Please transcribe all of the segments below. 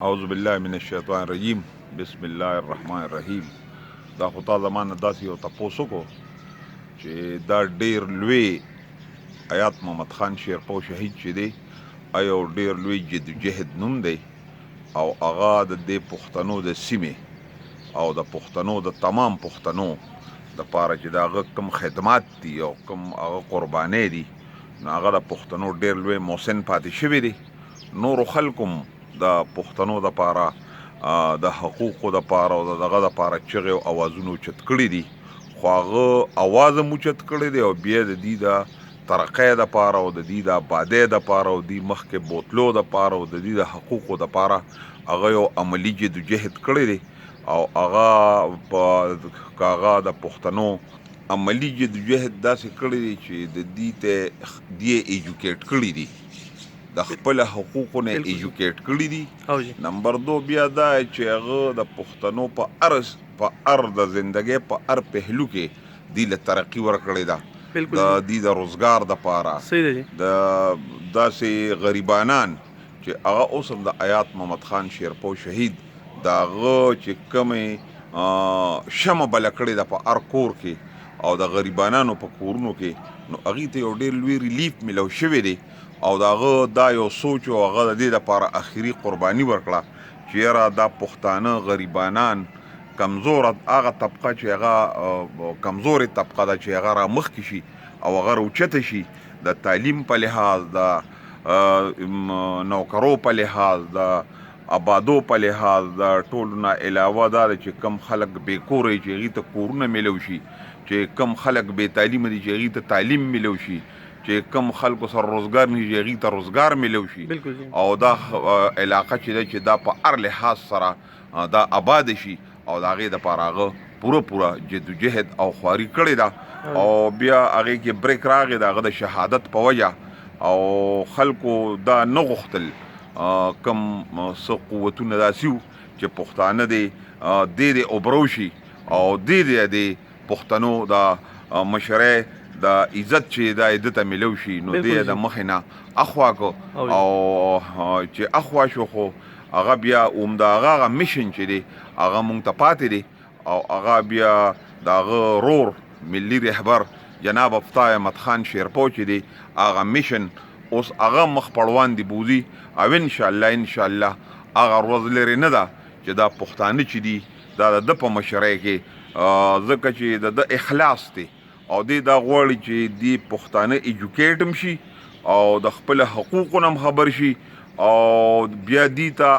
اعوذ بالله من الشیطان الرجیم بسم الله الرحمن الرحیم. دا خو تا زمانه داسې یو تپوس وکړو چې دا ډېر لوی آیات محمد خان شیرپو شهید چې دی یو ډېر لوی جدوجهد نوم دی او هغه د دې پښتنو د سیمې او د پښتنو د تمام پښتنو دپاره چې د هغه کوم خدمات دي او کوم هغه قربانۍ دي نو هغه د پښتنو ډېر لوی محسن پاتې شوی دی. نورو خلکو د پښتنو دپاره د حقوقو دپاره او دغه دپاره چغې او اوازونه اوچت کړي دي، خو هغه اواز هم اوچت کړی دی او بیا د دې د ترقۍ دپاره او د دې د آبادۍ دپاره او دې مخکې بوتلو دپاره او د دې د حقوقو دپاره هغه یو عملي جدوجهد کړی دی او هغه د پښتنو عملي جدوجهد داسې کړی دی چې د دې ته دې ایجوکیټ کړي دي، د خپل حقوقو نه ایجوکیټ کړي دي. نمبر دو بیا دا چې هغه د پښتنو په هر د زندګۍ په هر پهلو کې دې له ترقي ورکړې ده، د دې د روزګار دپاره د داسې غریبانان چې هغه اوس هم د آیات محمد خان شیرپو شهید د هغه چې کومې شمه بله کړې ده په هر کور کې او د غریبانانو په کورونو کې، نو هغې ته یو ډېر لوی ریلیف میلو شوی دی او د هغه دا یو سوچ او هغه د دې دپاره اخري قرباني ورکړه چې یاره دا پښتانه غریبانان کمزوره هغه طبقه چې هغه کمزورې طبقه ده چې هغه را مخکې شي او هغه راوچته شي د تعلیم په لحاظ، د نوکرو په لحاظ، د آبادو په لحاظ، د ټولو نه علاوه دا ده چې کم خلک بې کوره چې هغې ته کورونه میلو شي، چې کم خلک بې تعلیمه دي چې هغې ته تعلیم میلو شي، چې کم خلکو سره روزګار نه چې هغې ته روزګار میلو شي او دا علاقه چې ده چې دا په هر لحاظ سره دا آباد شي او د هغې دپاره هغه پوره جدوجهد او خواري کړې ده او بیا هغې کې بریک راغی د هغه د شهادت په وجه او خلکو دا نه غوښتل کم څه قوتونه داسې وو چې پښتانه دی دې اوبرو شي او دې پښتنو د مشرۍ د عزت چې دا ده ته میلو شي، نو دې د مخې نه اخوا کو او چې اخوا شو خو هغه بیا د هغه میشن چې دی هغه مونږ ته پاتې دی او هغه بیا د هغه رور ملي رهبر جناب افتای احمد خان شیرپو چې دی هغه میشن اوس هغه مخ پړوان دی بوزي او انشاءالله هغه ورځ لرې نه ده چې دا پښتانه چې دي دا د ده په مشرۍ کې ځکه چې د ده اخلاص دی او دې دا غواړي چې دې پښتانه ایجوکیټ هم شي او د خپل حقوقو نه هم خبر شي او بیا دې ته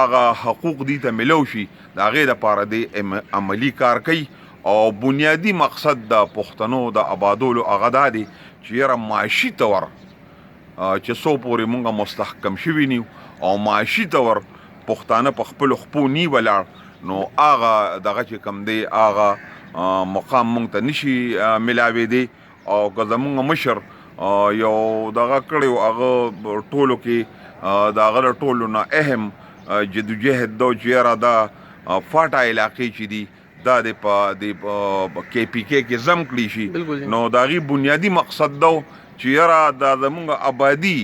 هغه حقوق دې ته میلو شي، د هغې دپاره دې عملي کار کوي او بنیادي مقصد د پښتنو د آبادولو هغه دا دی چې یاره معاشي طور چې څو پورې مونږ مستحکم شوي نیو او معاشي طور پښتانه په خپلو خپو نی ولاړ نو هغه دغه چې کوم دی هغه مقام مونږ ته نشي ملاوېدی او که زمونږ مشر یو دغه کړی و هغه ټولو کې د هغه د ټولو نه اهم جدوجهد ده چې یاره دا فاټا علاقې چې دي دا د په کې پي کې کې ضم کړي شي، نو د هغې بنیادي مقصد ده چې یاره دا زمونږ آبادي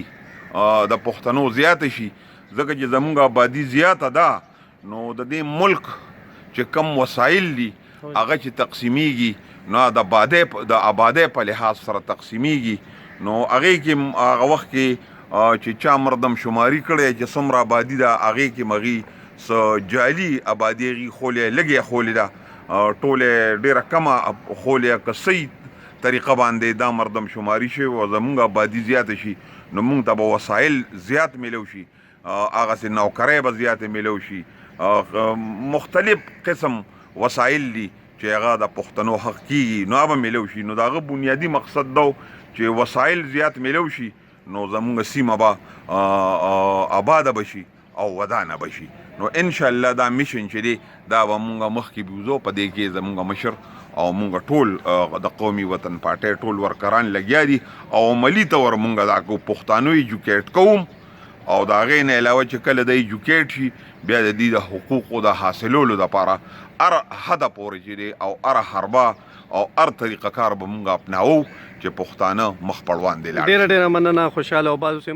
د پښتنو زیاته شي، ځکه چې زمونږ آبادي زیاته ده نو د دې ملک چې کم وسایل دي هغه چې تقسیمیږي نو د آبادۍ په لحاظ سره تقسیمیږي، نو هغې کې هغه وخت کې چې چا مردم شماري کړی چې څومره آبادي ده هغې کې مغې څه جعلي آبادي هغې خولې لږې خولې ده ټولې ډېره کمه خولې که صحیح طریقه باندې دا مردم شماري شي او زمونږ آبادي زیاته شي نو مونږ ته به وسایل زیات میلو شي، هغسې نوکرۍ به زیاتې میلو شي، مختلف قسم وسایل دي چې هغه د پښتنو حق کېږي نو هغه به میلو شي، نو د هغه بنیادي مقصد ده چې وسایل زیات میلو شي نو زمونږ سیمه به آباده به شي او ودانه به شي. نو انشاءالله دا میشن چې دی دا به مونږ مخکې بوځو، په دې کې زمونږ مشر او مونږ ټول د قومي وطن پارټۍ ټول ورکران لګیا دي او عملي طور مونږ دا کو پښتانه ایجوکیټ کوم او د هغې نه علاوه چې کله د ایجوکیټ شي بیا د دې د حقوقو د حاصلولو دپاره هر حده پورې چې دی او هر حربه او هر طریقه کار به مونږ اپناوو چې پښتانه مخ پړوان دی لاړ. ډېره مننه، خوشحاله او باز اوسئ.